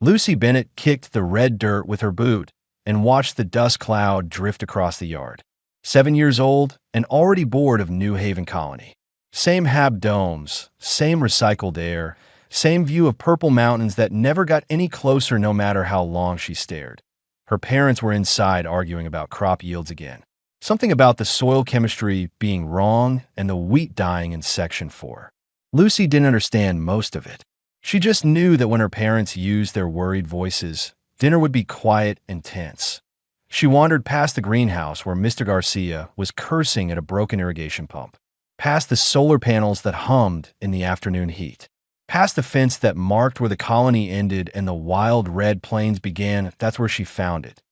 Lucy Bennett kicked the red dirt with her boot and watched the dust cloud drift across the yard. 7 years old and already bored of New Haven Colony. Same hab domes, same recycled air, same view of purple mountains that never got any closer no matter how long she stared. Her parents were inside arguing about crop yields again. Something about the soil chemistry being wrong and the wheat dying in Section 4. Lucy didn't understand most of it. She just knew that when her parents used their worried voices, dinner would be quiet and tense. She wandered past the greenhouse where Mr. Garcia was cursing at a broken irrigation pump, past the solar panels that hummed in the afternoon heat, past the fence that marked where the colony ended and the wild red plains began. That's where she found it.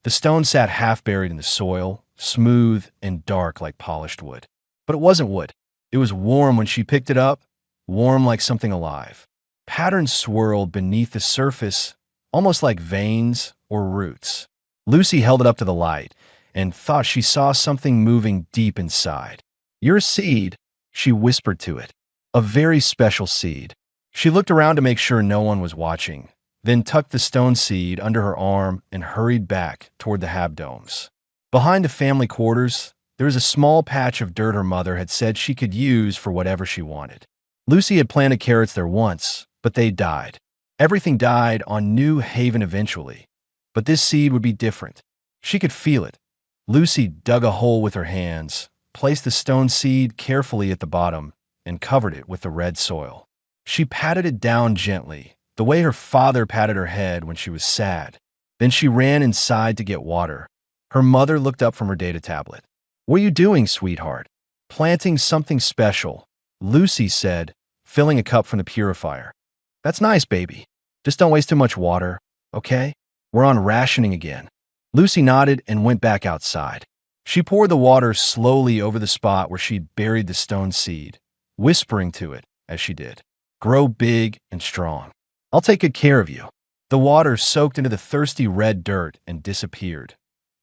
The stone sat half buried in the soil, smooth and dark like polished wood. But it wasn't wood. It was warm when she picked it up, warm like something alive. Patterns swirled beneath the surface, almost like veins or roots. Lucy held it up to the light and thought she saw something moving deep inside. "Your seed," she whispered to it. "A very special seed." She looked around to make sure no one was watching, then tucked the stone seed under her arm and hurried back toward the habdomes. Behind the family quarters, there was a small patch of dirt her mother had said she could use for whatever she wanted. Lucy had planted carrots there once, but they died. Everything died on New Haven eventually. But this seed would be different. She could feel it. Lucy dug a hole with her hands, placed the stone seed carefully at the bottom, and covered it with the red soil. She patted it down gently, the way her father patted her head when she was sad. Then she ran inside to get water. Her mother looked up from her data tablet. "What are you doing, sweetheart?" "Planting something special," Lucy said, filling a cup from the purifier. "That's nice, baby. Just don't waste too much water, okay? We're on rationing again." Lucy nodded and went back outside. She poured the water slowly over the spot where she'd buried the stone seed, whispering to it as she did, "Grow big and strong. I'll take good care of you." The water soaked into the thirsty red dirt and disappeared.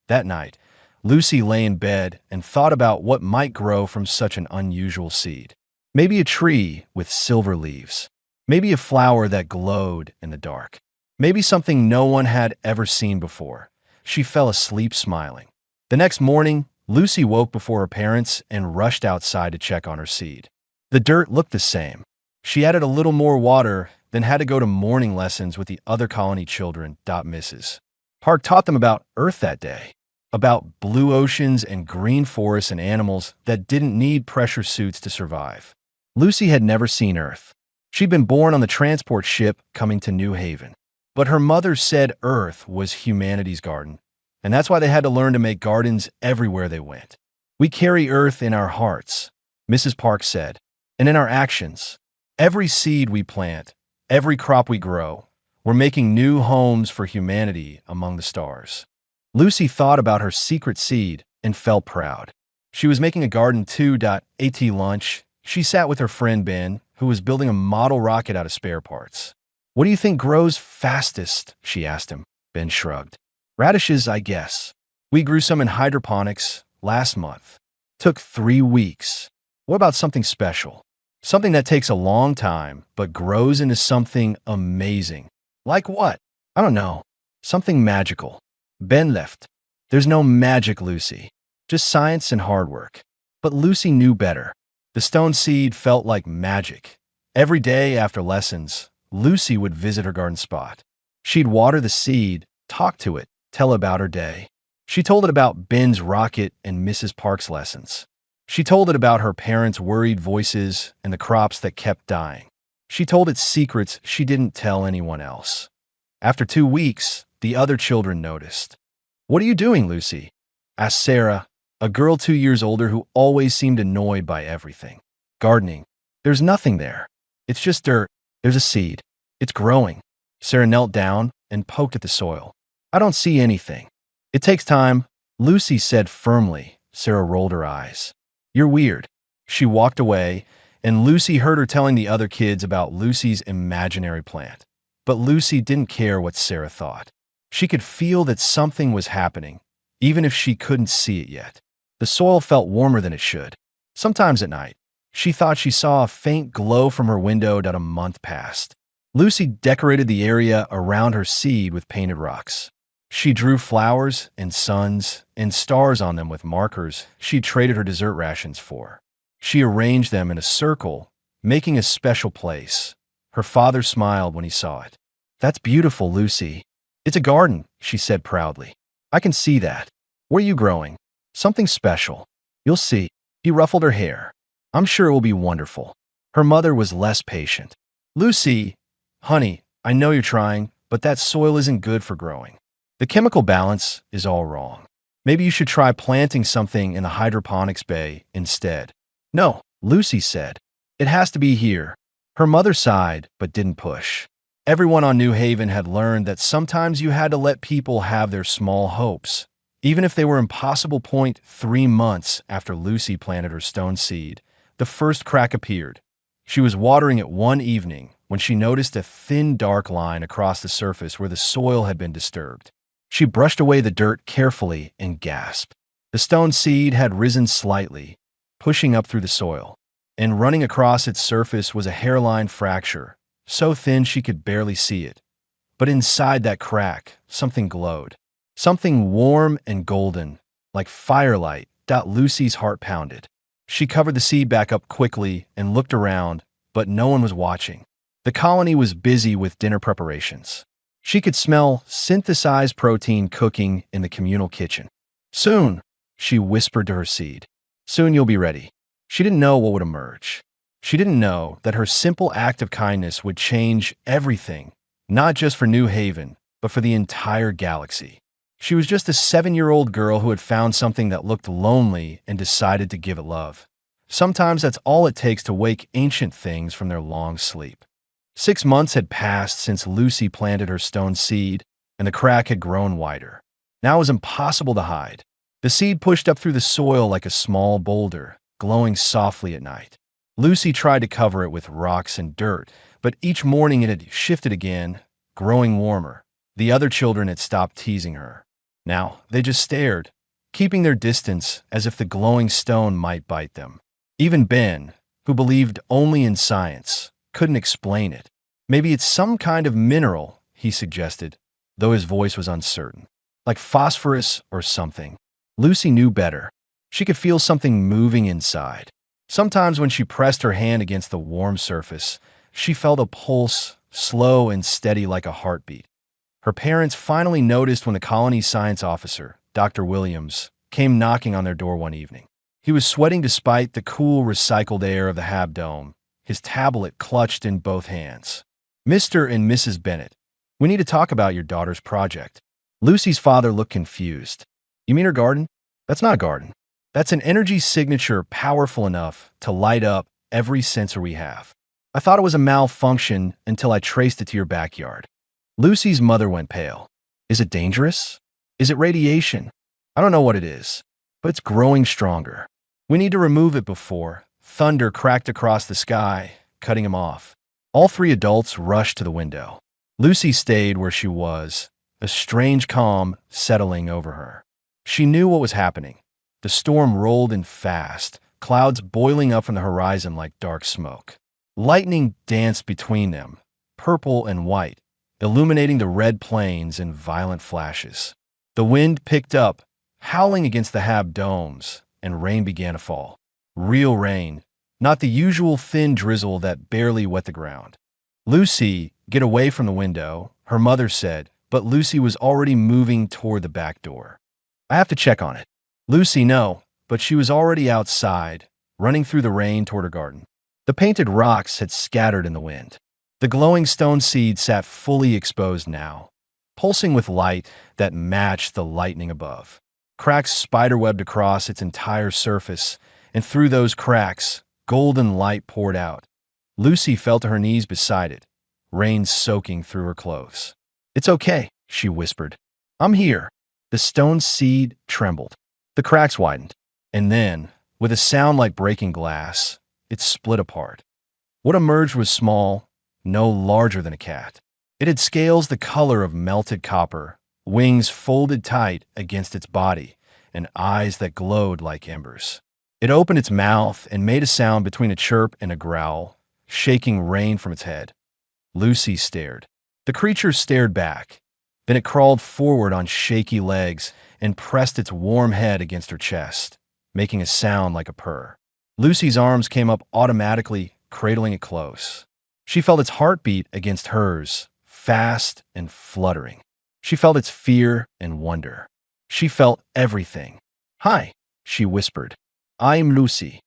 That night, Lucy lay in bed and thought about what might grow from such an unusual seed. Maybe a tree with silver leaves. Maybe a flower that glowed in the dark. Maybe something no one had ever seen before. She fell asleep smiling. The next morning, Lucy woke before her parents and rushed outside to check on her seed. The dirt looked the same. She added a little more water, then had to go to morning lessons with the other colony children. Mrs. Park taught them about Earth that day, about blue oceans and green forests and animals that didn't need pressure suits to survive. Lucy had never seen Earth. She'd been born on the transport ship coming to New Haven. But her mother said Earth was humanity's garden, and that's why they had to learn to make gardens everywhere they went. "We carry Earth in our hearts," Mrs. Park said, "and in our actions. Every seed we plant, every crop we grow, we're making new homes for humanity among the stars." Lucy thought about her secret seed and felt proud. She was making a garden too. At lunch, she sat with her friend Ben, who was building a model rocket out of spare parts. "What do you think grows fastest?" she asked him. Ben shrugged. "Radishes, I guess. We grew some in hydroponics last month. Took 3 weeks. What about something special? Something that takes a long time, but grows into something amazing." "Like what?" "I don't know. Something magical." Ben left. "There's no magic, Lucy. Just science and hard work." But Lucy knew better. The stone seed felt like magic. Every day after lessons, Lucy would visit her garden spot. She'd water the seed, talk to it, tell about her day. She told it about Ben's rocket and Mrs. Park's lessons. She told it about her parents' worried voices and the crops that kept dying. She told it secrets she didn't tell anyone else. After 2 weeks, the other children noticed. "What are you doing, Lucy?" asked Sarah, a girl 2 years older who always seemed annoyed by everything. "Gardening. There's nothing there. It's just dirt. There's a seed. It's growing." Sarah knelt down and poked at the soil. "I don't see anything." "It takes time," Lucy said firmly. Sarah rolled her eyes. "You're weird." She walked away, and Lucy heard her telling the other kids about Lucy's imaginary plant. But Lucy didn't care what Sarah thought. She could feel that something was happening, even if she couldn't see it yet. The soil felt warmer than it should. Sometimes at night, she thought she saw a faint glow from her window. A month passed. Lucy decorated the area around her seed with painted rocks. She drew flowers and suns and stars on them with markers she traded her dessert rations for. She arranged them in a circle, making a special place. Her father smiled when he saw it. "That's beautiful, Lucy." "It's a garden," she said proudly. "I can see that. What are you growing?" "Something special. You'll see." He ruffled her hair. "I'm sure it will be wonderful." Her mother was less patient. "Lucy, honey, I know you're trying, but that soil isn't good for growing. The chemical balance is all wrong. Maybe you should try planting something in the hydroponics bay instead." "No," Lucy said. "It has to be here." Her mother sighed, but didn't push. Everyone on New Haven had learned that sometimes you had to let people have their small hopes, even if they were impossible. 3 months after Lucy planted her stone seed, the first crack appeared. She was watering it one evening when she noticed a thin, dark line across the surface where the soil had been disturbed. She brushed away the dirt carefully and gasped. The stone seed had risen slightly, pushing up through the soil, and running across its surface was a hairline fracture, so thin she could barely see it. But inside that crack, something glowed. Something warm and golden, like firelight. Lucy's heart pounded. She covered the seed back up quickly and looked around, but no one was watching. The colony was busy with dinner preparations. She could smell synthesized protein cooking in the communal kitchen. "Soon," she whispered to her seed. "Soon you'll be ready." She didn't know what would emerge. She didn't know that her simple act of kindness would change everything, not just for New Haven, but for the entire galaxy. She was just a 7-year-old girl who had found something that looked lonely and decided to give it love. Sometimes that's all it takes to wake ancient things from their long sleep. 6 months had passed since Lucy planted her stone seed, and the crack had grown wider. Now it was impossible to hide. The seed pushed up through the soil like a small boulder, glowing softly at night. Lucy tried to cover it with rocks and dirt, but each morning it had shifted again, growing warmer. The other children had stopped teasing her. Now they just stared, keeping their distance as if the glowing stone might bite them. Even Ben, who believed only in science, couldn't explain it. "Maybe it's some kind of mineral," he suggested, though his voice was uncertain. "Like phosphorus or something." Lucy knew better. She could feel something moving inside. Sometimes when she pressed her hand against the warm surface, she felt a pulse, slow and steady like a heartbeat. Her parents finally noticed when the colony's science officer, Dr. Williams, came knocking on their door one evening. He was sweating despite the cool, recycled air of the Hab Dome, his tablet clutched in both hands. "Mr. and Mrs. Bennett, we need to talk about your daughter's project." Lucy's father looked confused. "You mean her garden?" "That's not a garden. That's an energy signature powerful enough to light up every sensor we have. I thought it was a malfunction until I traced it to your backyard." Lucy's mother went pale. "Is it dangerous? Is it radiation?" "I don't know what it is, but it's growing stronger. We need to remove it before." Thunder cracked across the sky, cutting him off. All 3 adults rushed to the window. Lucy stayed where she was, a strange calm settling over her. She knew what was happening. The storm rolled in fast, clouds boiling up from the horizon like dark smoke. Lightning danced between them, purple and white, illuminating the red plains in violent flashes. The wind picked up, howling against the Hab domes, and rain began to fall. Real rain, not the usual thin drizzle that barely wet the ground. "Lucy, get away from the window," her mother said, but Lucy was already moving toward the back door. "I have to check on it." Lucy, no, but she was already outside, running through the rain toward her garden. The painted rocks had scattered in the wind. The glowing stone seed sat fully exposed now, pulsing with light that matched the lightning above. Cracks spiderwebbed across its entire surface, and through those cracks, golden light poured out. Lucy fell to her knees beside it, rain soaking through her clothes. "It's okay," she whispered. "I'm here." The stone seed trembled. The cracks widened, and then, with a sound like breaking glass, it split apart. What emerged was small, no larger than a cat. It had scales the color of melted copper, wings folded tight against its body, and eyes that glowed like embers. It opened its mouth and made a sound between a chirp and a growl, shaking rain from its head. Lucy stared. The creature stared back. Then it crawled forward on shaky legs and pressed its warm head against her chest, making a sound like a purr. Lucy's arms came up automatically, cradling it close. She felt its heartbeat against hers, fast and fluttering. She felt its fear and wonder. She felt everything. "Hi," she whispered. "I'm Lucy."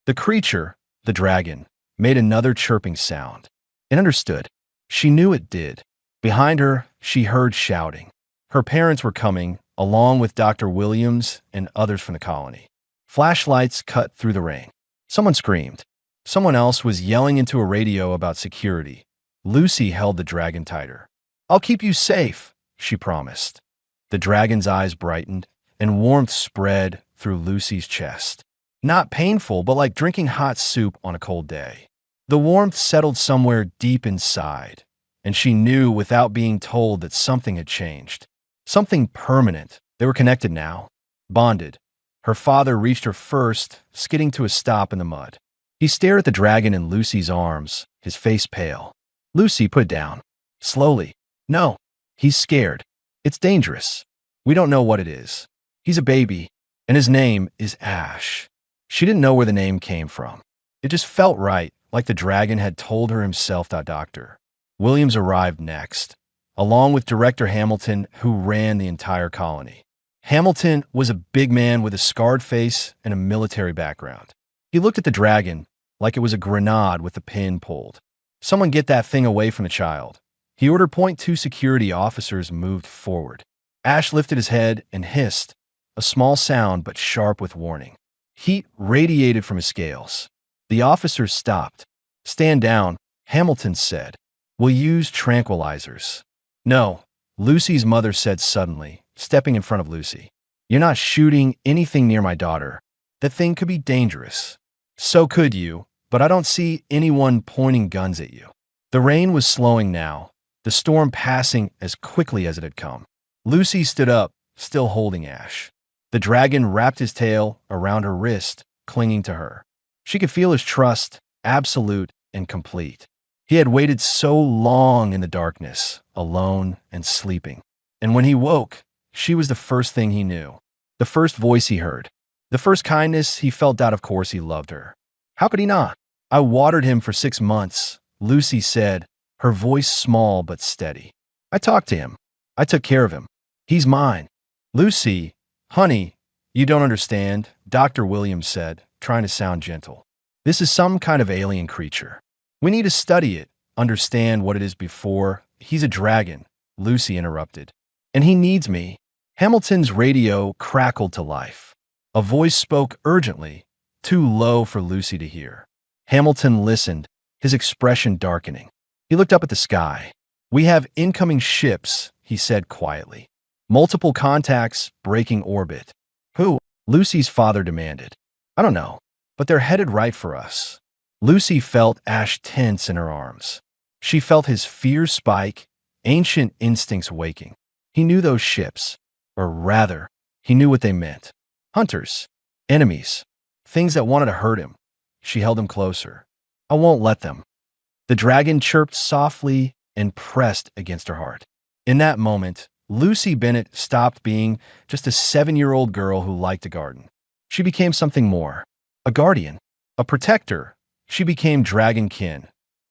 The creature, the dragon, made another chirping sound. It understood. She knew it did. Behind her, she heard shouting. Her parents were coming, along with Dr. Williams and others from the colony. Flashlights cut through the rain. Someone screamed. Someone else was yelling into a radio about security. Lucy held the dragon tighter. "I'll keep you safe," she promised. The dragon's eyes brightened, and warmth spread through Lucy's chest. Not painful, but like drinking hot soup on a cold day. The warmth settled somewhere deep inside, and she knew without being told that something had changed. Something permanent. They were connected now. Bonded. Her father reached her first, skidding to a stop in the mud. He stared at the dragon in Lucy's arms, his face pale. Lucy put it down. Slowly. "No. He's scared. It's dangerous. We don't know what it is. He's a baby, and his name is Ash." She didn't know where the name came from. It just felt right, like the dragon had told her himself. Dr. Williams arrived next, along with Director Hamilton, who ran the entire colony. Hamilton was a big man with a scarred face and a military background. He looked at the dragon like it was a grenade with the pin pulled. "Someone get that thing away from the child." He ordered .2 security officers moved forward. Ash lifted his head and hissed, a small sound but sharp with warning. Heat radiated from his scales. The officers stopped. "Stand down," Hamilton said. "We'll use tranquilizers." "No," Lucy's mother said suddenly, stepping in front of Lucy. "You're not shooting anything near my daughter. That thing could be dangerous." "So could you, but I don't see anyone pointing guns at you." The rain was slowing now, the storm passing as quickly as it had come. Lucy stood up, still holding Ash. The dragon wrapped his tail around her wrist, clinging to her. She could feel his trust, absolute and complete. He had waited so long in the darkness, alone and sleeping. And when he woke, she was the first thing he knew, the first voice he heard, the first kindness he felt. Of course he loved her. How could he not? "I watered him for 6 months, Lucy said, her voice small but steady. "I talked to him. I took care of him. He's mine." "Lucy, honey, you don't understand," Dr. Williams said, trying to sound gentle. "This is some kind of alien creature. We need to study it, understand what it is before." "He's a dragon," Lucy interrupted. "And he needs me." Hamilton's radio crackled to life. A voice spoke urgently, too low for Lucy to hear. Hamilton listened, his expression darkening. He looked up at the sky. "We have incoming ships," he said quietly. "Multiple contacts breaking orbit." "Who?" Lucy's father demanded. "I don't know, but they're headed right for us." Lucy felt Ash tense in her arms. She felt his fear spike, ancient instincts waking. He knew those ships, or rather, he knew what they meant. Hunters, enemies, things that wanted to hurt him. She held him closer. "I won't let them." The dragon chirped softly and pressed against her heart. In that moment, Lucy Bennett stopped being just a 7-year-old girl who liked a garden. She became something more. A guardian, a protector. She became dragon kin.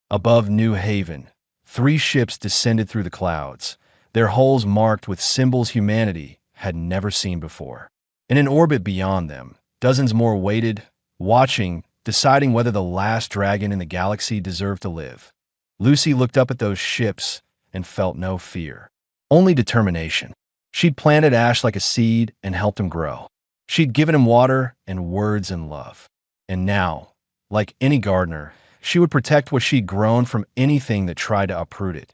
Above New Haven, 3 ships descended through the clouds, their hulls marked with symbols humanity had never seen before. And in orbit beyond them, dozens more waited, watching, deciding whether the last dragon in the galaxy deserved to live. Lucy looked up at those ships and felt no fear, only determination. She'd planted Ash like a seed and helped him grow. She'd given him water and words and love. And now, like any gardener, she would protect what she'd grown from anything that tried to uproot it.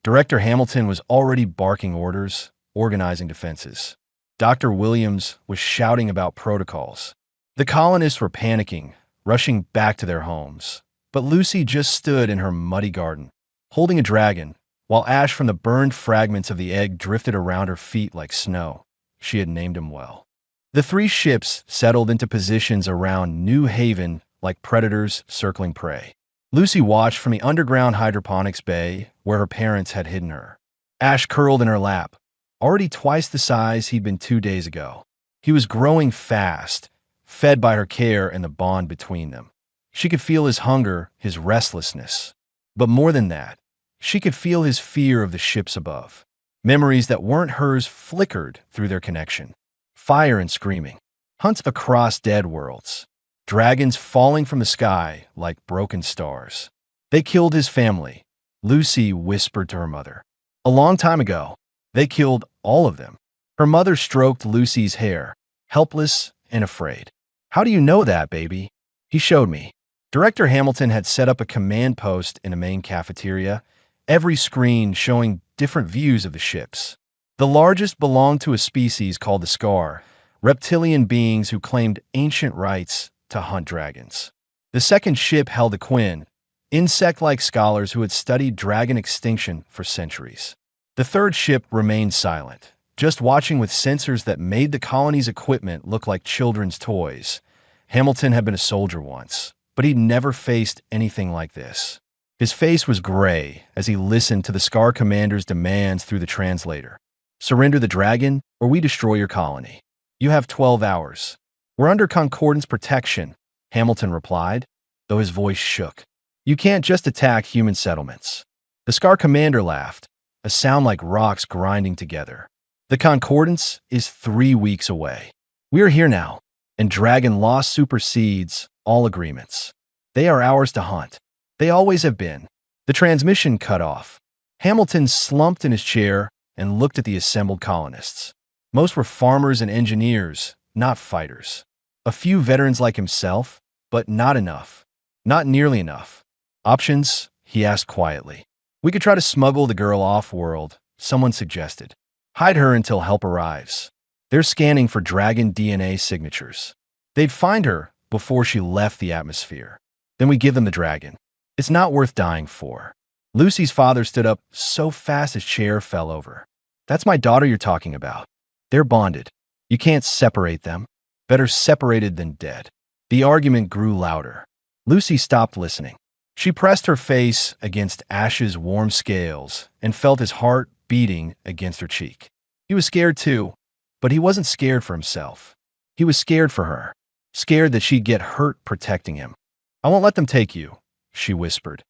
Director Hamilton was already barking orders, organizing defenses. Dr. Williams was shouting about protocols. The colonists were panicking, rushing back to their homes. But Lucy just stood in her muddy garden, holding a dragon, while ash from the burned fragments of the egg drifted around her feet like snow. She had named him well. The 3 ships settled into positions around New Haven like predators circling prey. Lucy watched from the underground hydroponics bay where her parents had hidden her. Ash curled in her lap, already twice the size he'd been 2 days ago. He was growing fast, fed by her care and the bond between them. She could feel his hunger, his restlessness. But more than that, she could feel his fear of the ships above. Memories that weren't hers flickered through their connection. Fire and screaming. Hunts across dead worlds. Dragons falling from the sky like broken stars. They killed his family, Lucy whispered to her mother. A long time ago, they killed all of them. Her mother stroked Lucy's hair, helpless and afraid. How do you know that, baby? He showed me. Director Hamilton had set up a command post in a main cafeteria, every screen showing different views of the ships. The largest belonged to a species called the Scar, reptilian beings who claimed ancient rights to hunt dragons. The second ship held the Quinn, insect-like scholars who had studied dragon extinction for centuries. The third ship remained silent, just watching with sensors that made the colony's equipment look like children's toys. Hamilton had been a soldier once, but he'd never faced anything like this. His face was gray as he listened to the Scar commander's demands through the translator. Surrender the dragon, or we destroy your colony. You have 12 hours. We're under Concordance protection, Hamilton replied, though his voice shook. You can't just attack human settlements. The Scar commander laughed, a sound like rocks grinding together. The Concordance is 3 weeks away. We are here now, and Dragon Law supersedes all agreements. They are ours to hunt. They always have been. The transmission cut off. Hamilton slumped in his chair and looked at the assembled colonists. Most were farmers and engineers, not fighters. A few veterans like himself, but not enough. Not nearly enough. Options? He asked quietly. We could try to smuggle the girl off-world, someone suggested. Hide her until help arrives. They're scanning for dragon DNA signatures. They'd find her before she left the atmosphere. Then we give them the dragon. It's not worth dying for. Lucy's father stood up so fast his chair fell over. That's my daughter you're talking about. They're bonded. You can't separate them. Better separated than dead. The argument grew louder. Lucy stopped listening. She pressed her face against Ash's warm scales and felt his heart beating against her cheek. He was scared too, but he wasn't scared for himself. He was scared for her, scared that she'd get hurt protecting him. I won't let them take you, she whispered.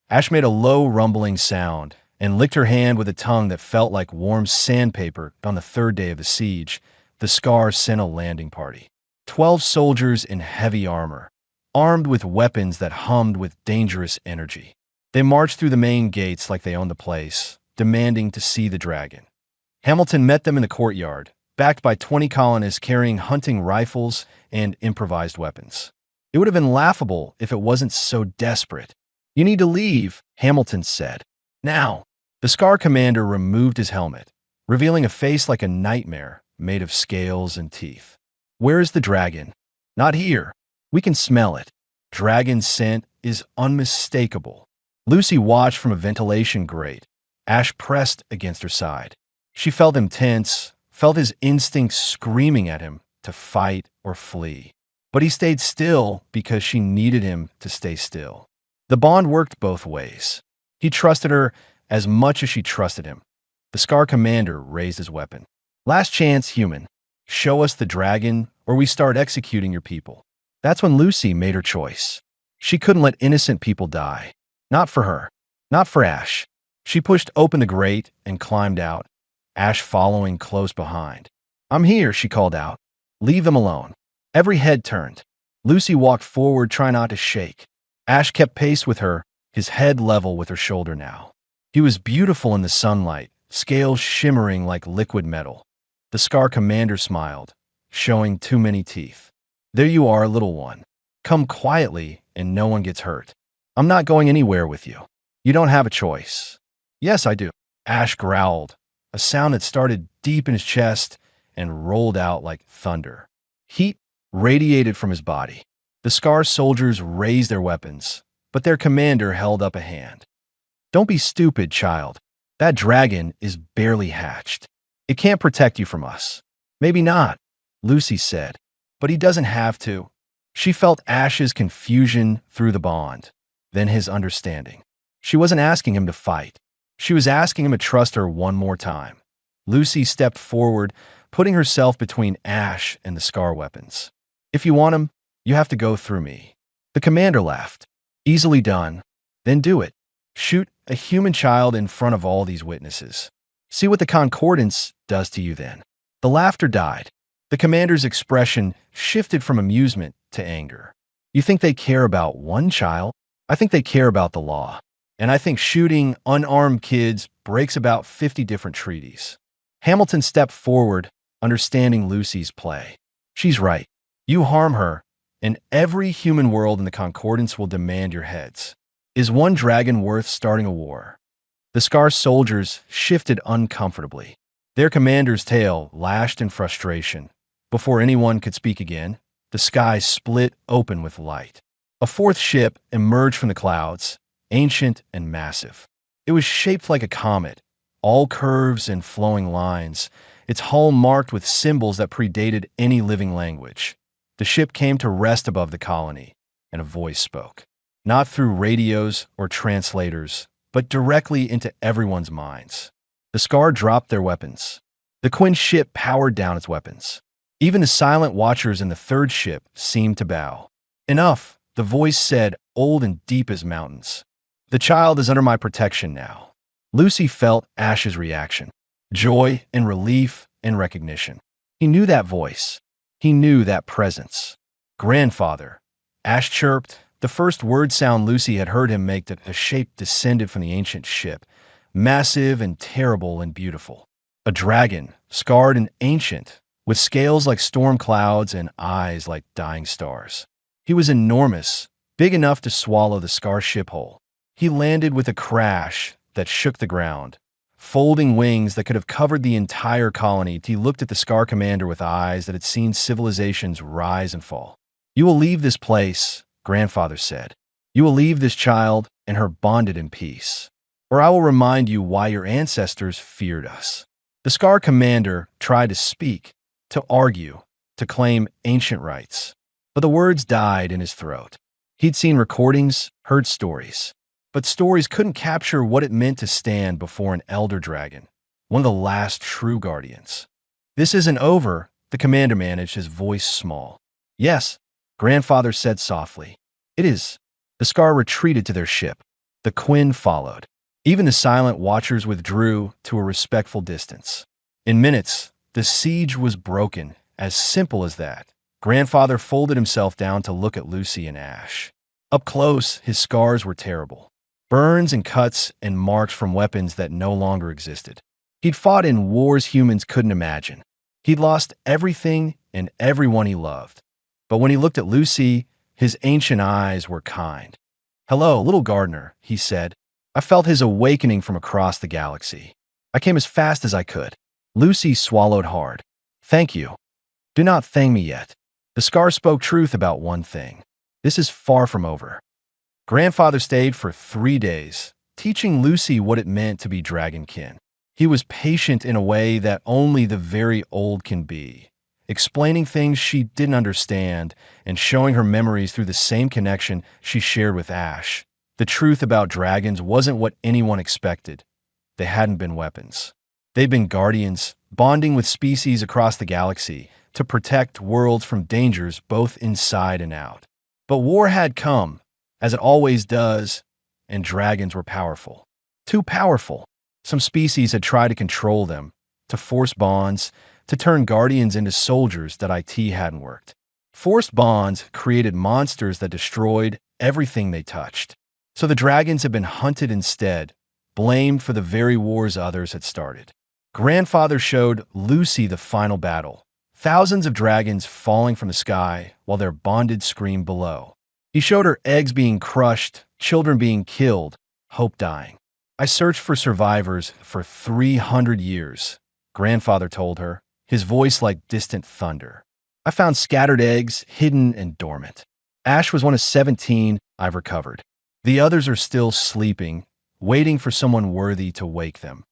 Ash made a low rumbling sound and licked her hand with a tongue that felt like warm sandpaper. On the third day of the siege, the Scar sent a landing party. 12 soldiers in heavy armor, armed with weapons that hummed with dangerous energy. They marched through the main gates like they owned the place, demanding to see the dragon. Hamilton met them in the courtyard, backed by 20 colonists carrying hunting rifles and improvised weapons. It would have been laughable if it wasn't so desperate. You need to leave, Hamilton said. Now. The Scar commander removed his helmet, revealing a face like a nightmare made of scales and teeth. Where is the dragon? Not here. We can smell it. Dragon's scent is unmistakable. Lucy watched from a ventilation grate. Ash pressed against her side. She felt him tense, felt his instincts screaming at him to fight or flee. But he stayed still because she needed him to stay still. The bond worked both ways. He trusted her as much as she trusted him. The Scar commander raised his weapon. Last chance, human. Show us the dragon, or we start executing your people. That's when Lucy made her choice. She couldn't let innocent people die. Not for her. Not for Ash. She pushed open the grate and climbed out, Ash following close behind. I'm here, she called out. Leave them alone. Every head turned. Lucy walked forward, trying not to shake. Ash kept pace with her, his head level with her shoulder now. He was beautiful in the sunlight, scales shimmering like liquid metal. The Scar commander smiled, showing too many teeth. There you are, little one. Come quietly and no one gets hurt. I'm not going anywhere with you. You don't have a choice. Yes, I do. Ash growled, a sound that started deep in his chest and rolled out like thunder. Heat radiated from his body. The Scar soldiers raised their weapons, but their commander held up a hand. Don't be stupid, child. That dragon is barely hatched. It can't protect you from us. Maybe not, Lucy said, but he doesn't have to. She felt Ash's confusion through the bond. then his understanding. She wasn't asking him to fight. She was asking him to trust her one more time. Lucy stepped forward, putting herself between Ash and the Scar weapons. "If you want him, you have to go through me." The commander laughed. "Easily done. Then do it. Shoot a human child in front of all these witnesses. See what the concordance does to you then." The laughter died. The commander's expression shifted from amusement to anger. "You think they care about one child? I think they care about the law. And I think shooting unarmed kids breaks about 50 different treaties." Hamilton stepped forward, understanding Lucy's play. "She's right. You harm her, and every human world in the Concordance will demand your heads. Is one dragon worth starting a war?" The Scar soldiers shifted uncomfortably. Their commander's tail lashed in frustration. Before anyone could speak again, the sky split open with light. A fourth ship emerged from the clouds, ancient and massive. It was shaped like a comet, all curves and flowing lines, its hull marked with symbols that predated any living language. The ship came to rest above the colony, and a voice spoke. Not through radios or translators, but directly into everyone's minds. The Scar dropped their weapons. The Quinn ship powered down its weapons. Even the silent watchers in the third ship seemed to bow. "Enough," the voice said, old and deep as mountains. "The child is under my protection now." Lucy felt Ash's reaction. Joy and relief and recognition. He knew that voice. He knew that presence. "Grandfather," Ash chirped, the first word sound Lucy had heard him make. A shape descended from the ancient ship, massive and terrible and beautiful. A dragon, scarred and ancient, with scales like storm clouds and eyes like dying stars. He was enormous, big enough to swallow the Scar ship whole. He landed with a crash that shook the ground, folding wings that could have covered the entire colony. He looked at the Scar commander with eyes that had seen civilizations rise and fall. "You will leave this place," Grandfather said. "You will leave this child and her bonded in peace. Or I will remind you why your ancestors feared us." The Scar commander tried to speak, to argue, to claim ancient rights. But the words died in his throat. He'd seen recordings, heard stories. But stories couldn't capture what it meant to stand before an elder dragon, one of the last true guardians. "This isn't over," the commander managed, his voice small. "Yes," Grandfather said softly. "It is." The Scar retreated to their ship. The Quinn followed. Even the silent watchers withdrew to a respectful distance. In minutes, the siege was broken, as simple as that. Grandfather folded himself down to look at Lucy and Ash. Up close, his scars were terrible. Burns and cuts and marks from weapons that no longer existed. He'd fought in wars humans couldn't imagine. He'd lost everything and everyone he loved. But when he looked at Lucy, his ancient eyes were kind. "Hello, little gardener," he said. I felt his awakening from across the galaxy. I came as fast as I could. Lucy swallowed hard. "Thank you." "Do not thank me yet." The Scar spoke truth about one thing. This is far from over. Grandfather stayed for 3 days, teaching Lucy what it meant to be dragonkin. He was patient in a way that only the very old can be, explaining things she didn't understand and showing her memories through the same connection she shared with Ash. The truth about dragons wasn't what anyone expected. They hadn't been weapons. They'd been guardians, bonding with species across the galaxy to protect worlds from dangers both inside and out. But war had come, as it always does, and dragons were powerful. Too powerful. Some species had tried to control them, to force bonds, to turn guardians into soldiers that IT hadn't worked. Forced bonds created monsters that destroyed everything they touched. So the dragons had been hunted instead, blamed for the very wars others had started. Grandfather showed Lucy the final battle. Thousands of dragons falling from the sky while their bonded screamed below. He showed her eggs being crushed, children being killed, hope dying. "I searched for survivors for 300 years, Grandfather told her, his voice like distant thunder. "I found scattered eggs, hidden and dormant. Ash was one of 17 I've recovered. The others are still sleeping, waiting for someone worthy to wake them."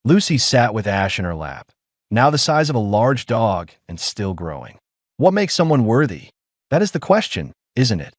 Lucy sat with Ash in her lap, now the size of a large dog and still growing. What makes someone worthy? That is the question, isn't it?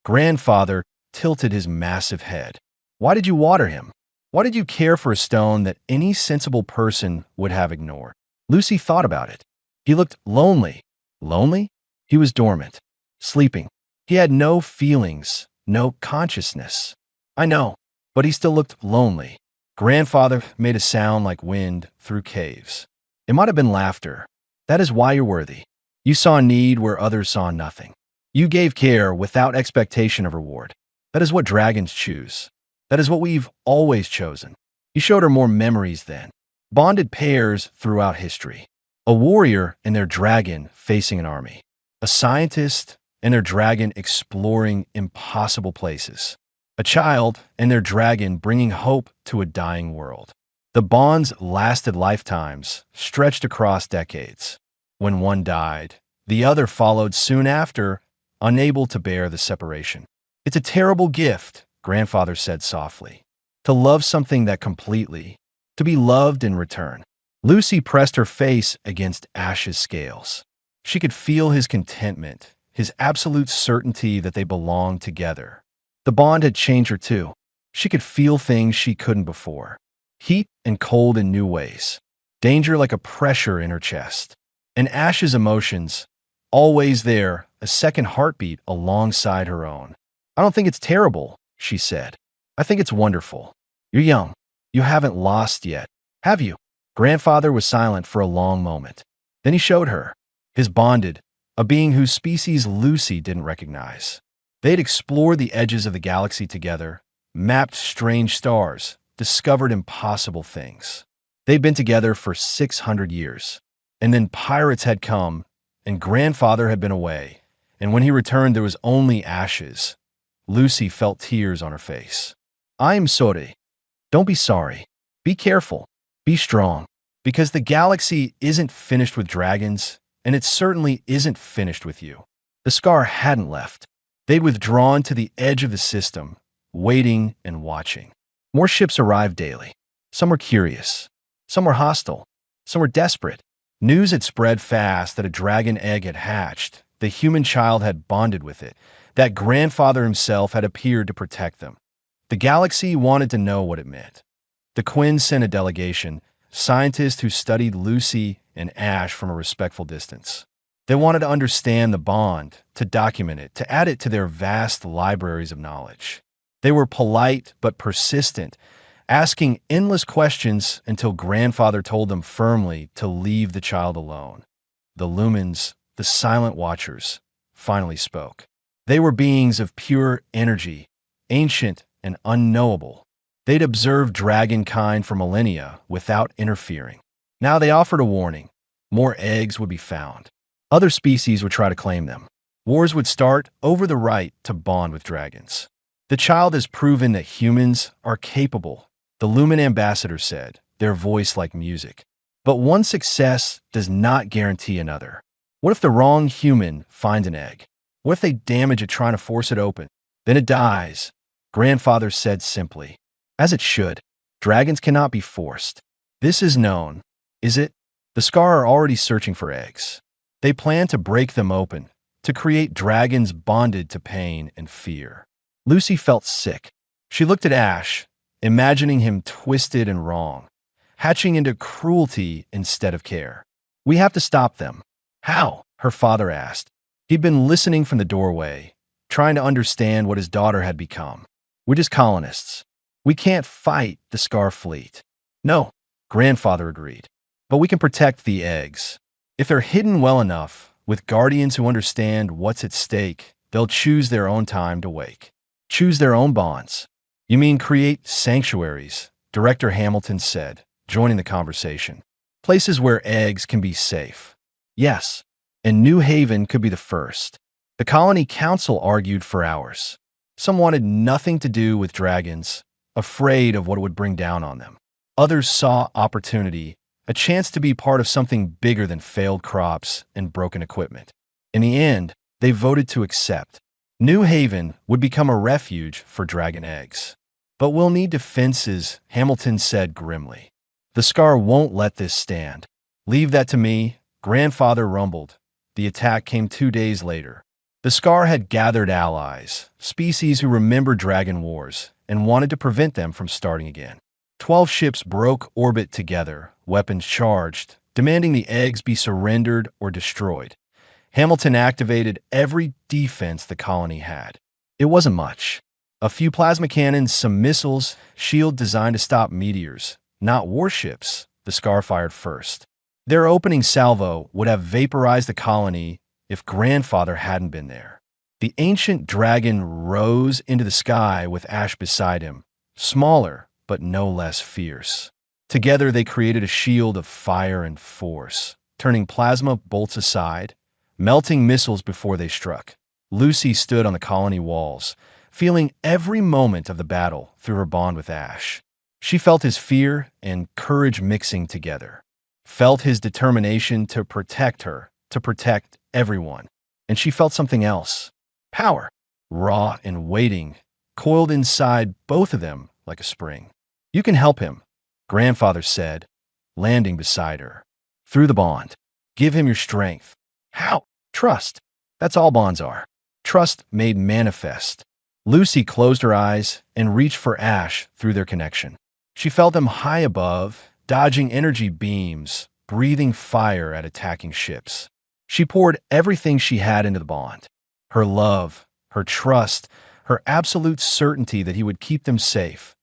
Grandfather tilted his massive head. Why did you water him? Why did you care for a stone that any sensible person would have ignored? Lucy thought about it. He looked lonely. Lonely? He was dormant, sleeping. He had no feelings, no consciousness. I know, but he still looked lonely. Grandfather made a sound like wind through caves. It might have been laughter. That is why you're worthy. You saw need where others saw nothing. You gave care without expectation of reward. That is what dragons choose. That is what we've always chosen. You showed her more memories then. Bonded pairs throughout history. A warrior and their dragon facing an army. A scientist and their dragon exploring impossible places. A child and their dragon bringing hope to a dying world. The bonds lasted lifetimes, stretched across decades. When one died, the other followed soon after, unable to bear the separation. It's a terrible gift, Grandfather said softly. To love something that completely, to be loved in return. Lucy pressed her face against Ash's scales. She could feel his contentment, his absolute certainty that they belonged together. The bond had changed her too. She could feel things she couldn't before. Heat and cold in new ways. Danger like a pressure in her chest. And Ash's emotions, always there, a second heartbeat alongside her own. I don't think it's terrible, she said. I think it's wonderful. You're young. You haven't lost yet, have you? Grandfather was silent for a long moment. Then he showed her. His bonded, a being whose species Lucy didn't recognize. They'd explored the edges of the galaxy together, mapped strange stars, discovered impossible things. They'd been together for 600 years. And then pirates had come, and Grandfather had been away. And when he returned, there was only ashes. Lucy felt tears on her face. I'm sorry. Don't be sorry. Be careful. Be strong. Because the galaxy isn't finished with dragons, and it certainly isn't finished with you. The Scar hadn't left. They'd withdrawn to the edge of the system, waiting and watching. More ships arrived daily. Some were curious. Some were hostile. Some were desperate. News had spread fast that a dragon egg had hatched, the human child had bonded with it, that Grandfather himself had appeared to protect them. The galaxy wanted to know what it meant. The Quinn sent a delegation, scientists who studied Lucy and Ash from a respectful distance. They wanted to understand the bond, to document it, to add it to their vast libraries of knowledge. They were polite but persistent, asking endless questions until Grandfather told them firmly to leave the child alone. The lumens, the silent watchers, finally spoke. They were beings of pure energy, ancient and unknowable. They'd observed dragon kind for millennia without interfering. Now they offered a warning. More eggs would be found. Other species would try to claim them. Wars would start over the right to bond with dragons. The child has proven that humans are capable, the Lumen ambassador said, their voice like music. But one success does not guarantee another. What if the wrong human finds an egg? What if they damage it trying to force it open? Then it dies, Grandfather said simply. As it should. Dragons cannot be forced. This is known, is it? The Scar are already searching for eggs. They plan to break them open, to create dragons bonded to pain and fear. Lucy felt sick. She looked at Ash, imagining him twisted and wrong, hatching into cruelty instead of care. We have to stop them. How? Her father asked. He'd been listening from the doorway, trying to understand what his daughter had become. We're just colonists. We can't fight the Scar fleet. No, Grandfather agreed. But we can protect the eggs. If they're hidden well enough, with guardians who understand what's at stake, they'll choose their own time to wake. Choose their own bonds. You mean create sanctuaries, Director Hamilton said, joining the conversation. Places where eggs can be safe. Yes, and New Haven could be the first. The Colony Council argued for hours. Some wanted nothing to do with dragons, afraid of what it would bring down on them. Others saw opportunity, a chance to be part of something bigger than failed crops and broken equipment. In the end, they voted to accept. New Haven would become a refuge for dragon eggs. But we'll need defenses, Hamilton said grimly. The Scar won't let this stand. Leave that to me, Grandfather rumbled. The attack came 2 days later. The Scar had gathered allies, species who remembered dragon wars and wanted to prevent them from starting again. 12 ships broke orbit together, weapons charged, demanding the eggs be surrendered or destroyed. Hamilton activated every defense the colony had. It wasn't much. A few plasma cannons, some missiles, shield designed to stop meteors, not warships. The Scar fired first. Their opening salvo would have vaporized the colony if Grandfather hadn't been there. The ancient dragon rose into the sky with Ash beside him, smaller but no less fierce. Together they created a shield of fire and force, turning plasma bolts aside, melting missiles before they struck. Lucy stood on the colony walls, feeling every moment of the battle through her bond with Ash. She felt his fear and courage mixing together, felt his determination to protect her, to protect everyone. And she felt something else. Power, raw and waiting, coiled inside both of them like a spring. "You can help him," Grandfather said, landing beside her. "Through the bond. Give him your strength." "How?" "Trust. That's all bonds are. Trust made manifest." Lucy closed her eyes and reached for Ash through their connection. She felt them high above, dodging energy beams, breathing fire at attacking ships. She poured everything she had into the bond. Her love, her trust, her absolute certainty that he would keep them safe.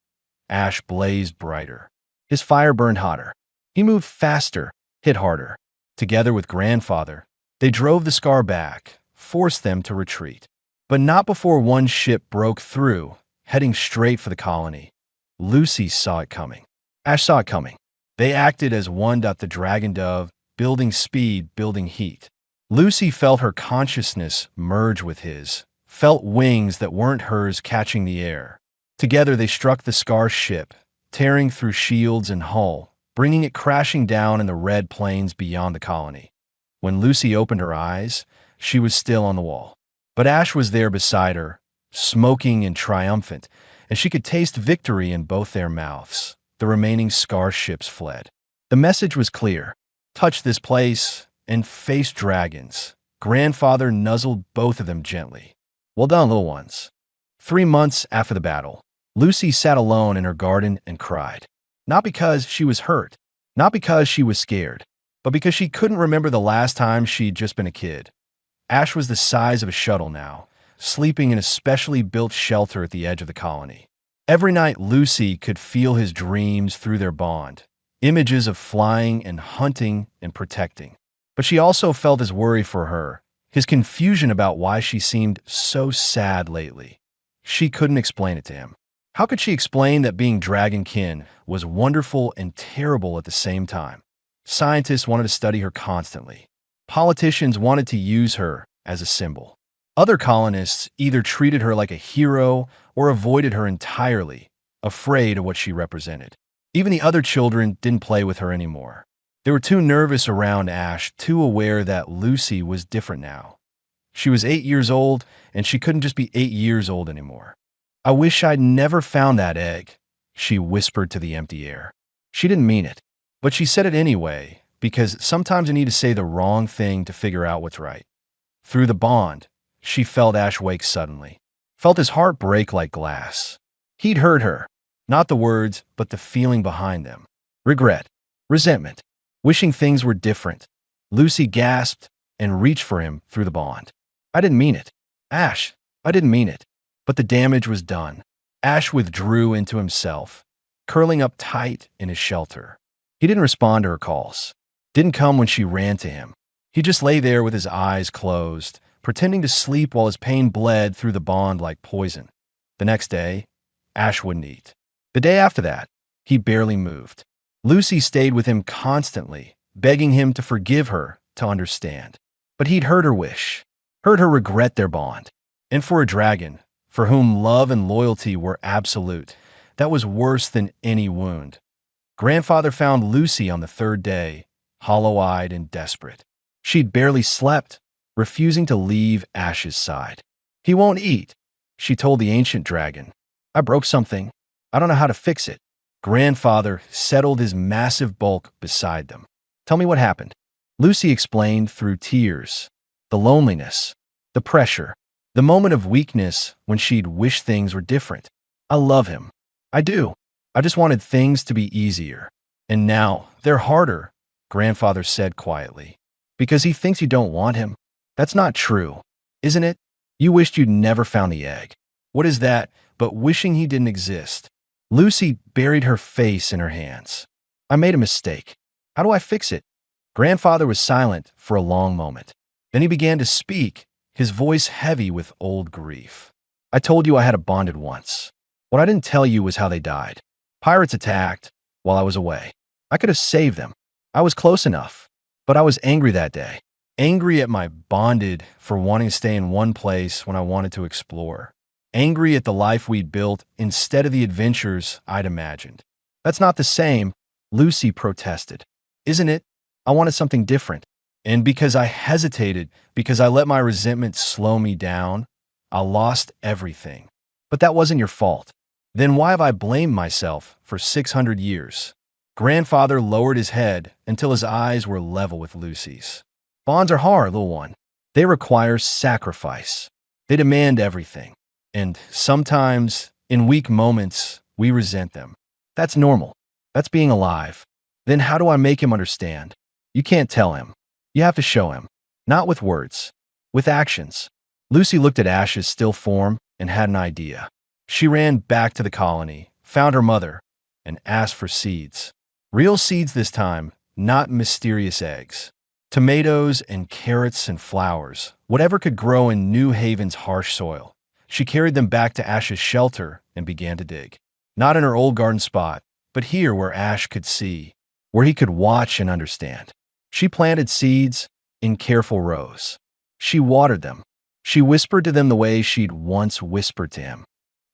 Ash blazed brighter. His fire burned hotter. He moved faster, hit harder. Together with Grandfather, they drove the Scar back, forced them to retreat. But not before one ship broke through, heading straight for the colony. Lucy saw it coming. Ash saw it coming. They acted as one. The dragon dove, building speed, building heat. Lucy felt her consciousness merge with his, felt wings that weren't hers catching the air. Together they struck the Scar ship, tearing through shields and hull, bringing it crashing down in the red plains beyond the colony. When Lucy opened her eyes, she was still on the wall. But Ash was there beside her, smoking and triumphant, and she could taste victory in both their mouths. The remaining Scar ships fled. The message was clear. Touch this place and face dragons. Grandfather nuzzled both of them gently. "Well done, little ones." 3 months after the battle, Lucy sat alone in her garden and cried. Not because she was hurt, not because she was scared, but because she couldn't remember the last time she'd just been a kid. Ash was the size of a shuttle now, sleeping in a specially built shelter at the edge of the colony. Every night Lucy could feel his dreams through their bond, images of flying and hunting and protecting. But she also felt his worry for her, his confusion about why she seemed so sad lately. She couldn't explain it to him. How could she explain that being dragonkin was wonderful and terrible at the same time? Scientists wanted to study her constantly. Politicians wanted to use her as a symbol. Other colonists either treated her like a hero or avoided her entirely, afraid of what she represented. Even the other children didn't play with her anymore. They were too nervous around Ash, too aware that Lucy was different now. She was 8 years old, and she couldn't just be 8 years old anymore. "I wish I'd never found that egg," she whispered to the empty air. She didn't mean it, but she said it anyway, because sometimes you need to say the wrong thing to figure out what's right. Through the bond, she felt Ash wake suddenly, felt his heart break like glass. He'd heard her, not the words, but the feeling behind them. Regret, resentment, wishing things were different. Lucy gasped and reached for him through the bond. "I didn't mean it. Ash, I didn't mean it." But the damage was done. Ash withdrew into himself, curling up tight in his shelter. He didn't respond to her calls. Didn't come when she ran to him. He just lay there with his eyes closed, pretending to sleep while his pain bled through the bond like poison. The next day, Ash wouldn't eat. The day after that, he barely moved. Lucy stayed with him constantly, begging him to forgive her, to understand. But he'd heard her wish, heard her regret their bond. And for a dragon, for whom love and loyalty were absolute, that was worse than any wound. Grandfather found Lucy on the 3rd day, hollow-eyed and desperate. She'd barely slept, refusing to leave Ash's side. "He won't eat," she told the ancient dragon. "I broke something. I don't know how to fix it." Grandfather settled his massive bulk beside them. "Tell me what happened." Lucy explained through tears. The loneliness, the pressure, the moment of weakness when she'd wish things were different. I love him. I do. I just wanted things to be easier. And now they're harder, grandfather said quietly. Because he thinks you don't want him? That's not true, isn't it? You wished you'd never found the egg. What is that but wishing he didn't exist? Lucy buried her face in her hands. I made a mistake. How do I fix it? Grandfather was silent for a long moment. Then he began to speak, his voice heavy with old grief. I told you I had a bonded once. What I didn't tell you was how they died. Pirates attacked while I was away. I could have saved them. I was close enough. But I was angry that day. Angry at my bonded for wanting to stay in one place when I wanted to explore. Angry at the life we'd built instead of the adventures I'd imagined. That's not the same, Lucy protested. Isn't it? I wanted something different. And because I hesitated, because I let my resentment slow me down, I lost everything. But that wasn't your fault. Then why have I blamed myself for 600 years? Grandfather lowered his head until his eyes were level with Lucy's. Bonds are hard, little one. They require sacrifice. They demand everything. And sometimes, in weak moments, we resent them. That's normal. That's being alive. Then how do I make him understand? You can't tell him. You have to show him. Not with words. With actions. Lucy looked at Ash's still form and had an idea. She ran back to the colony, found her mother, and asked for seeds. Real seeds this time, not mysterious eggs. Tomatoes and carrots and flowers, whatever could grow in New Haven's harsh soil. She carried them back to Ash's shelter and began to dig. Not in her old garden spot, but here where Ash could see, where he could watch and understand. She planted seeds in careful rows. She watered them. She whispered to them the way she'd once whispered to him.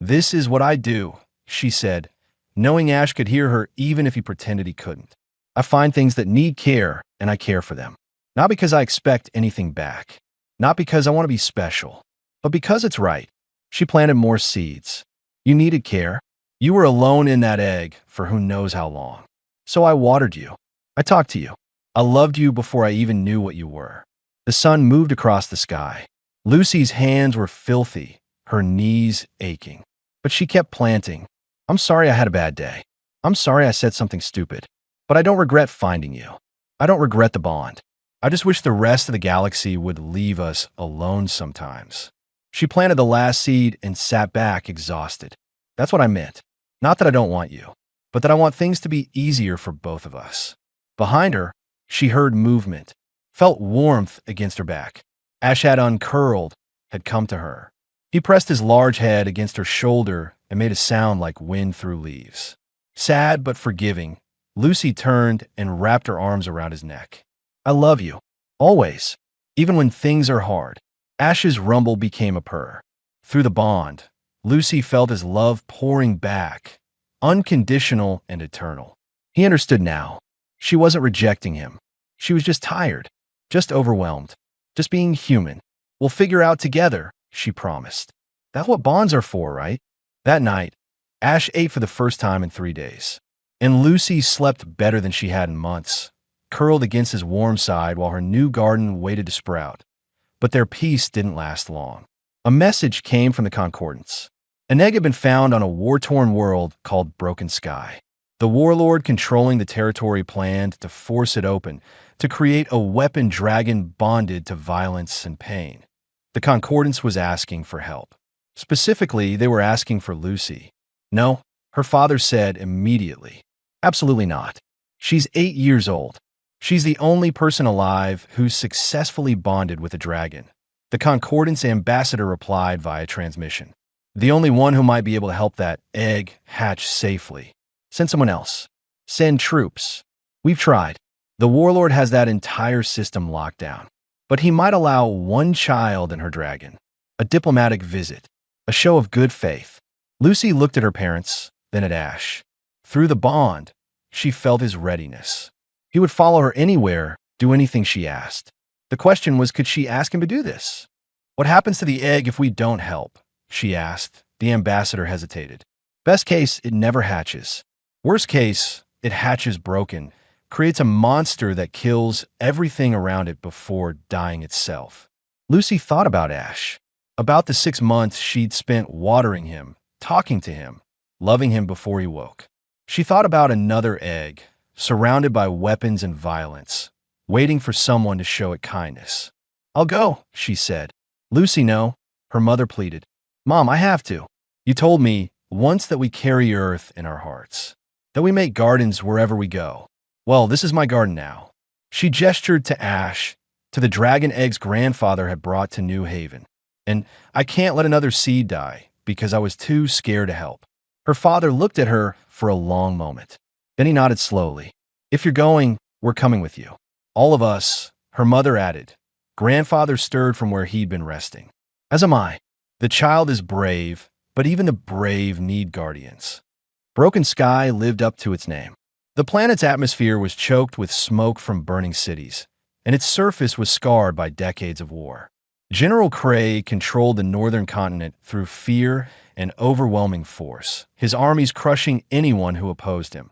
This is what I do, she said, knowing Ash could hear her even if he pretended he couldn't. I find things that need care, and I care for them. Not because I expect anything back. Not because I want to be special. But because it's right. She planted more seeds. You needed care. You were alone in that egg for who knows how long. So I watered you. I talked to you. I loved you before I even knew what you were. The sun moved across the sky. Lucy's hands were filthy, her knees aching. But she kept planting. I'm sorry I had a bad day. I'm sorry I said something stupid. But I don't regret finding you. I don't regret the bond. I just wish the rest of the galaxy would leave us alone sometimes. She planted the last seed and sat back exhausted. That's what I meant. Not that I don't want you, but that I want things to be easier for both of us. Behind her, she heard movement, felt warmth against her back. Ash had uncurled, had come to her. He pressed his large head against her shoulder and made a sound like wind through leaves. Sad but forgiving, Lucy turned and wrapped her arms around his neck. I love you. Always. Even when things are hard. Ash's rumble became a purr. Through the bond, Lucy felt his love pouring back, unconditional and eternal. He understood now. She wasn't rejecting him. She was just tired, just overwhelmed, just being human. We'll figure out together, she promised. That's what bonds are for, right? That night, Ash ate for the first time in 3 days. And Lucy slept better than she had in months, curled against his warm side while her new garden waited to sprout. But their peace didn't last long. A message came from the Concordance. An egg had been found on a war-torn world called Broken Sky. The warlord controlling the territory planned to force it open, to create a weapon dragon bonded to violence and pain. The Concordance was asking for help. Specifically, they were asking for Lucy. No, her father said immediately. Absolutely not. She's 8 years old. She's the only person alive who's successfully bonded with a dragon. The Concordance ambassador replied via transmission. The only one who might be able to help that egg hatch safely. Send someone else. Send troops. We've tried. The warlord has that entire system locked down. But he might allow one child and her dragon. A diplomatic visit. A show of good faith. Lucy looked at her parents, then at Ash. Through the bond, she felt his readiness. He would follow her anywhere, do anything she asked. The question was, could she ask him to do this? What happens to the egg if we don't help? She asked. The ambassador hesitated. Best case, it never hatches. Worst case, it hatches broken, creates a monster that kills everything around it before dying itself. Lucy thought about Ash, about the 6 months she'd spent watering him, talking to him, loving him before he woke. She thought about another egg, surrounded by weapons and violence, waiting for someone to show it kindness. "I'll go," she said. "Lucy, no," her mother pleaded. "Mom, I have to. You told me once that we carry earth in our hearts, that we make gardens wherever we go. Well, this is my garden now." She gestured to Ash, to the dragon egg's grandfather had brought to New Haven. "And I can't let another seed die because I was too scared to help." Her father looked at her for a long moment. Then he nodded slowly. "If you're going, we're coming with you." "All of us," her mother added. Grandfather stirred from where he'd been resting. "As am I." The child is brave, but even the brave need guardians. Broken Sky lived up to its name. The planet's atmosphere was choked with smoke from burning cities, and its surface was scarred by decades of war. General Cray controlled the northern continent through fear and overwhelming force, his armies crushing anyone who opposed him.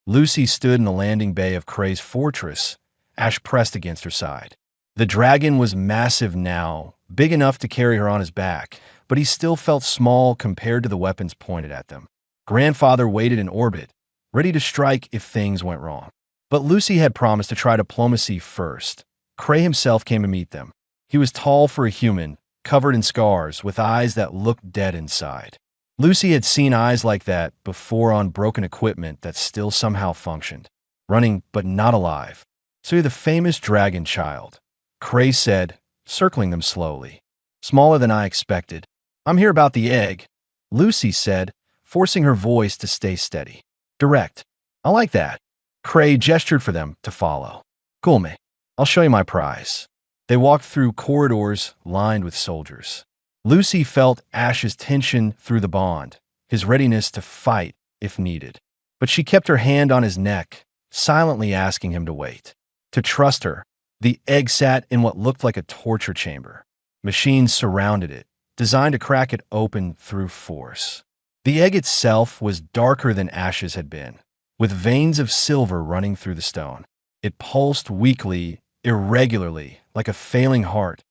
Lucy stood in the landing bay of Cray's fortress, Ash pressed against her side. The dragon was massive now, big enough to carry her on his back, but he still felt small compared to the weapons pointed at them. Grandfather waited in orbit, ready to strike if things went wrong. But Lucy had promised to try diplomacy first. Cray himself came to meet them. He was tall for a human, covered in scars, with eyes that looked dead inside. Lucy had seen eyes like that before on broken equipment that still somehow functioned, running but not alive. "So you're the famous dragon child," Cray said, circling them slowly. "Smaller than I expected." "I'm here about the egg," Lucy said, forcing her voice to stay steady. Direct. "I like that." Cray gestured for them to follow. "Cool, me. I'll show you my prize." They walked through corridors lined with soldiers. Lucy felt Ash's tension through the bond, his readiness to fight if needed. But she kept her hand on his neck, silently asking him to wait, to trust her. The egg sat in what looked like a torture chamber. Machines surrounded it, designed to crack it open through force. The egg itself was darker than Ash's had been, with veins of silver running through the stone. It pulsed weakly, irregularly, like a failing heart.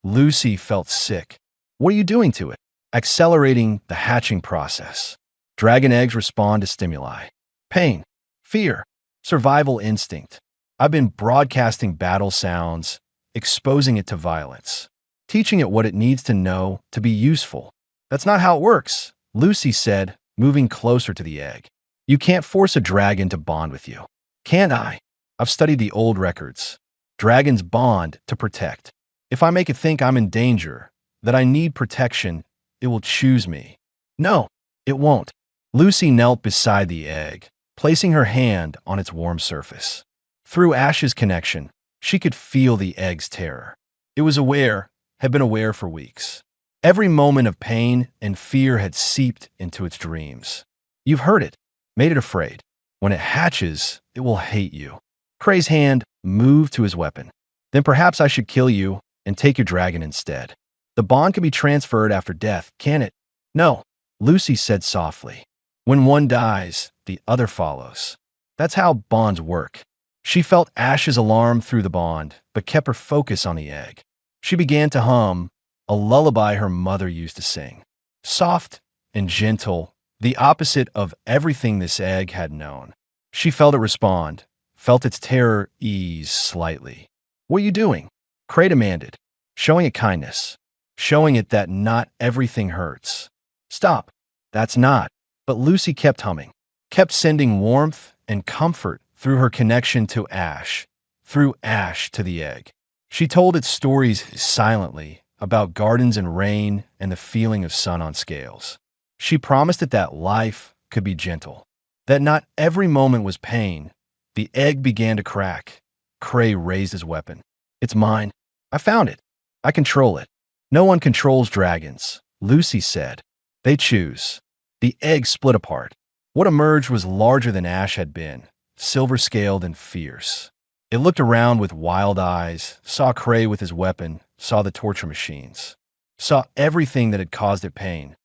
Lucy felt sick. "What are you doing to it?" "Accelerating the hatching process." Dragon eggs respond to stimuli. Pain, fear, survival instinct. I've been broadcasting battle sounds, exposing it to violence, teaching it what it needs to know to be useful. "That's not how it works," Lucy said, moving closer to the egg. "You can't force a dragon to bond with you." "Can't I? I've studied the old records. Dragons bond to protect. If I make it think I'm in danger, that I need protection, it will choose me." "No, it won't." Lucy knelt beside the egg, placing her hand on its warm surface. Through Ash's connection, she could feel the egg's terror. It was aware, had been aware for weeks. Every moment of pain and fear had seeped into its dreams. "You've heard it, made it afraid. When it hatches, it will hate you." Cray's hand moved to his weapon. "Then perhaps I should kill you and take your dragon instead. The bond can be transferred after death, can it?" "No," Lucy said softly. "When one dies, the other follows. That's how bonds work." She felt Ash's alarm through the bond, but kept her focus on the egg. She began to hum, a lullaby her mother used to sing. Soft and gentle, the opposite of everything this egg had known. She felt it respond, felt its terror ease slightly. "What are you doing?" Cray demanded, showing it kindness, showing it that not everything hurts. "Stop. That's not." But Lucy kept humming, kept sending warmth and comfort through her connection to Ash, through Ash to the egg. She told its stories silently about gardens and rain and the feeling of sun on scales. She promised it that life could be gentle, that not every moment was pain. The egg began to crack. Cray raised his weapon. "It's mine. I found it. I control it." "No one controls dragons," Lucy said. "They choose." The egg split apart. What emerged was larger than Ash had been, silver-scaled and fierce. It looked around with wild eyes, saw Cray with his weapon, saw the torture machines, saw everything that had caused it pain.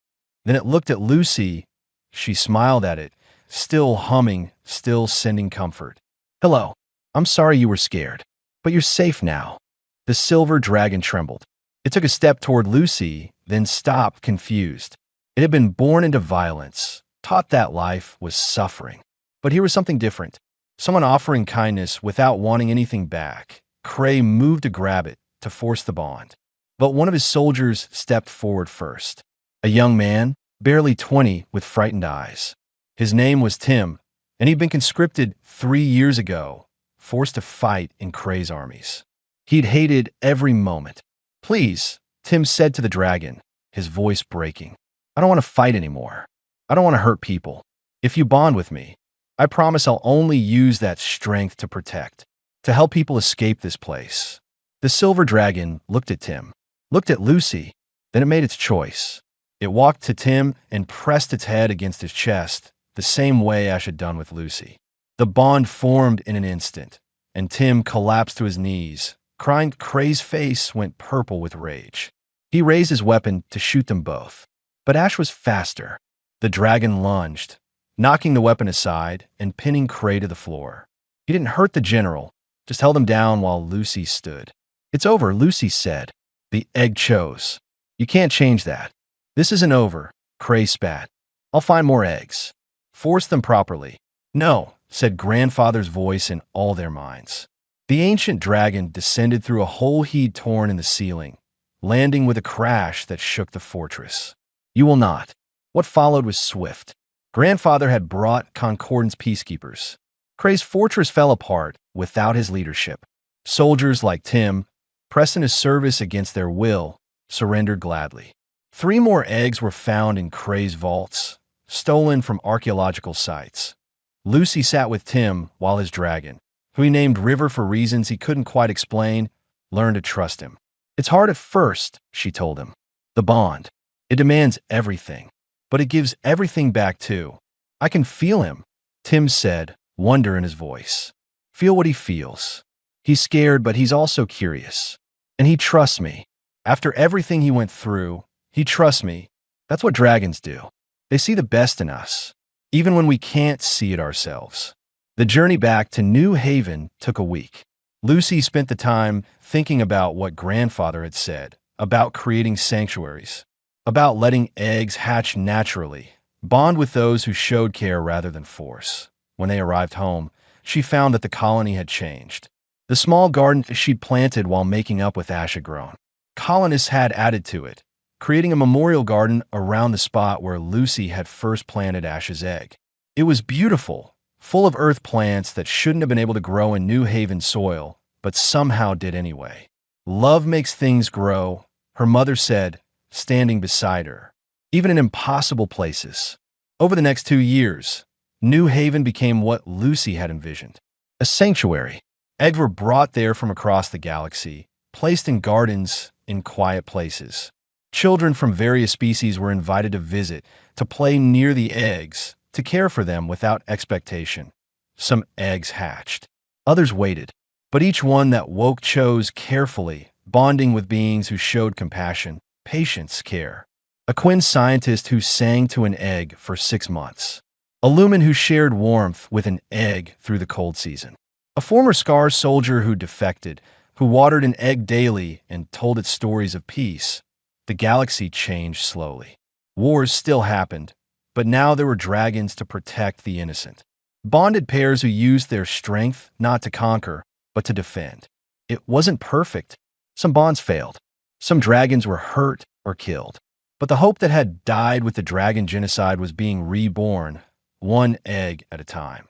Then it looked at Lucy. She smiled at it, still humming, still sending comfort. "Hello. I'm sorry you were scared, but you're safe now." The silver dragon trembled. It took a step toward Lucy, then stopped, confused. It had been born into violence, taught that life was suffering. But here was something different. Someone offering kindness without wanting anything back. Cray moved to grab it, to force the bond. But one of his soldiers stepped forward first. A young man, barely 20, with frightened eyes. His name was Tim, and he'd been conscripted 3 years ago, forced to fight in Cray's armies. He'd hated every moment. "Please," Tim said to the dragon, his voice breaking. "I don't want to fight anymore. I don't want to hurt people. If you bond with me, I promise I'll only use that strength to protect, to help people escape this place." The silver dragon looked at Tim, looked at Lucy, then it made its choice. It walked to Tim and pressed its head against his chest, the same way Ash had done with Lucy. The bond formed in an instant, and Tim collapsed to his knees, crying. Cray's face went purple with rage. He raised his weapon to shoot them both. But Ash was faster. The dragon lunged, knocking the weapon aside and pinning Cray to the floor. He didn't hurt the general, just held him down while Lucy stood. "It's over," Lucy said. The egg chose. "You can't change that." "This isn't over," Cray spat. "I'll find more eggs. Force them properly." "No," said Grandfather's voice in all their minds. The ancient dragon descended through a hole he'd torn in the ceiling, landing with a crash that shook the fortress. "You will not." What followed was swift. Grandfather had brought Concordance peacekeepers. Cray's fortress fell apart without his leadership. Soldiers like Tim, pressed in his service against their will, surrendered gladly. 3 more eggs were found in Cray's vaults, stolen from archaeological sites. Lucy sat with Tim while his dragon, who he named River for reasons he couldn't quite explain, learned to trust him. "It's hard at first," she told him. "The bond. It demands everything, but it gives everything back too." "I can feel him," Tim said, wonder in his voice. "Feel what he feels. He's scared, but he's also curious. And he trusts me. After everything he went through, he trusts me. That's what dragons do. They see the best in us, even when we can't see it ourselves." The journey back to New Haven took a week. Lucy spent the time thinking about what Grandfather had said, about creating sanctuaries, about letting eggs hatch naturally, bond with those who showed care rather than force. When they arrived home, she found that the colony had changed. The small garden she'd planted while making up with Ash had grown. Colonists had added to it, creating a memorial garden around the spot where Lucy had first planted Ash's egg. It was beautiful, full of earth plants that shouldn't have been able to grow in New Haven soil, but somehow did anyway. "Love makes things grow," her mother said, standing beside her, even in impossible places. Over the next 2 years, New Haven became what Lucy had envisioned, a sanctuary. Eggs were brought there from across the galaxy, placed in gardens in quiet places. Children from various species were invited to visit, to play near the eggs, to care for them without expectation. Some eggs hatched. Others waited. But each one that woke chose carefully, bonding with beings who showed compassion, patience, care. A Quinn scientist who sang to an egg for 6 months. A Lumen who shared warmth with an egg through the cold season. A former Scar soldier who defected, who watered an egg daily and told it stories of peace. The galaxy changed slowly. Wars still happened, but now there were dragons to protect the innocent. Bonded pairs who used their strength not to conquer, but to defend. It wasn't perfect. Some bonds failed. Some dragons were hurt or killed. But the hope that had died with the dragon genocide was being reborn, one egg at a time.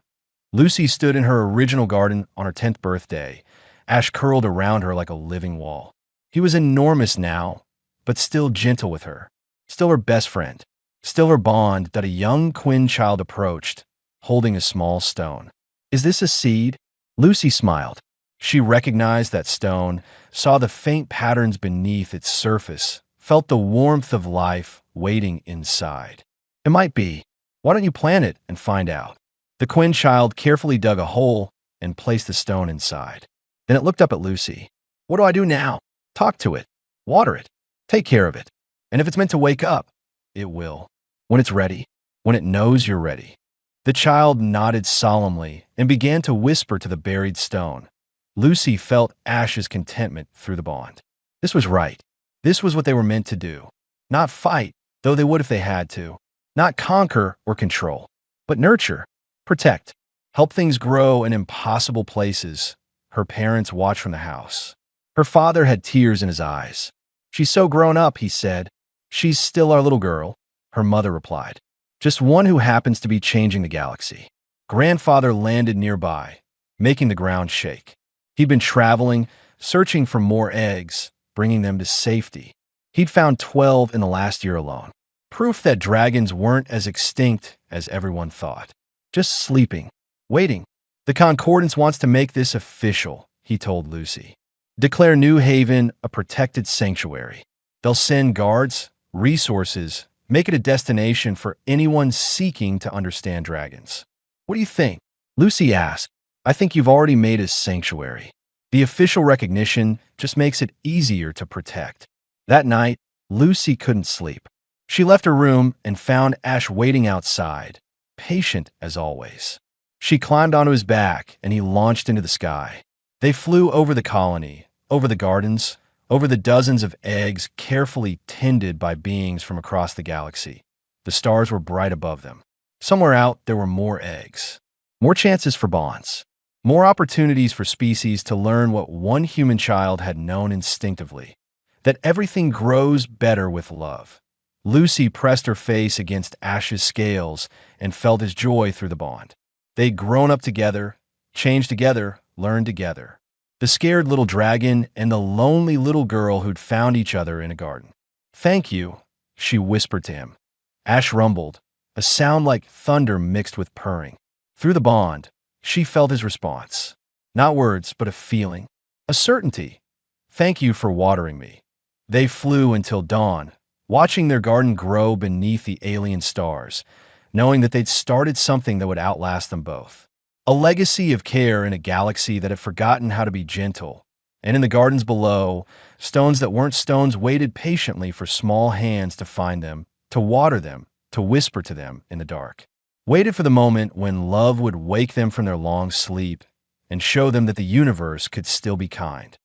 Lucy stood in her original garden on her 10th birthday. Ash curled around her like a living wall. He was enormous now, but still gentle with her. Still her best friend. Still her bond that a young Quinn child approached, holding a small stone. "Is this a seed?" Lucy smiled. She recognized that stone, saw the faint patterns beneath its surface, felt the warmth of life waiting inside. "It might be. Why don't you plant it and find out?" The Quinn child carefully dug a hole and placed the stone inside. Then it looked up at Lucy. "What do I do now?" "Talk to it. Water it. Take care of it. And if it's meant to wake up, it will. When it's ready. When it knows you're ready." The child nodded solemnly and began to whisper to the buried stone. Lucy felt Ash's contentment through the bond. This was right. This was what they were meant to do. Not fight, though they would if they had to. Not conquer or control, but nurture, protect, help things grow in impossible places. Her parents watched from the house. Her father had tears in his eyes. "She's so grown up," he said. "She's still our little girl," her mother replied. "Just one who happens to be changing the galaxy." Grandfather landed nearby, making the ground shake. He'd been traveling, searching for more eggs, bringing them to safety. He'd found 12 in the last year alone. Proof that dragons weren't as extinct as everyone thought. Just sleeping, waiting. "The Concordance wants to make this official," he told Lucy. "Declare New Haven a protected sanctuary. They'll send guards, resources, make it a destination for anyone seeking to understand dragons." "What do you think?" Lucy asked. "I think you've already made a sanctuary. The official recognition just makes it easier to protect." That night, Lucy couldn't sleep. She left her room and found Ash waiting outside, patient as always. She climbed onto his back and he launched into the sky. They flew over the colony, over the gardens, over the dozens of eggs carefully tended by beings from across the galaxy. The stars were bright above them. Somewhere out, there were more eggs. More chances for bonds. More opportunities for species to learn what one human child had known instinctively, that everything grows better with love. Lucy pressed her face against Ash's scales and felt his joy through the bond. They'd grown up together, changed together, learned together. The scared little dragon and the lonely little girl who'd found each other in a garden. "Thank you," she whispered to him. Ash rumbled, a sound like thunder mixed with purring. Through the bond, she felt his response. Not words, but a feeling, a certainty. "Thank you for watering me." They flew until dawn, watching their garden grow beneath the alien stars, knowing that they'd started something that would outlast them both. A legacy of care in a galaxy that had forgotten how to be gentle. And in the gardens below, stones that weren't stones waited patiently for small hands to find them, to water them, to whisper to them in the dark. Waited for the moment when love would wake them from their long sleep and show them that the universe could still be kind.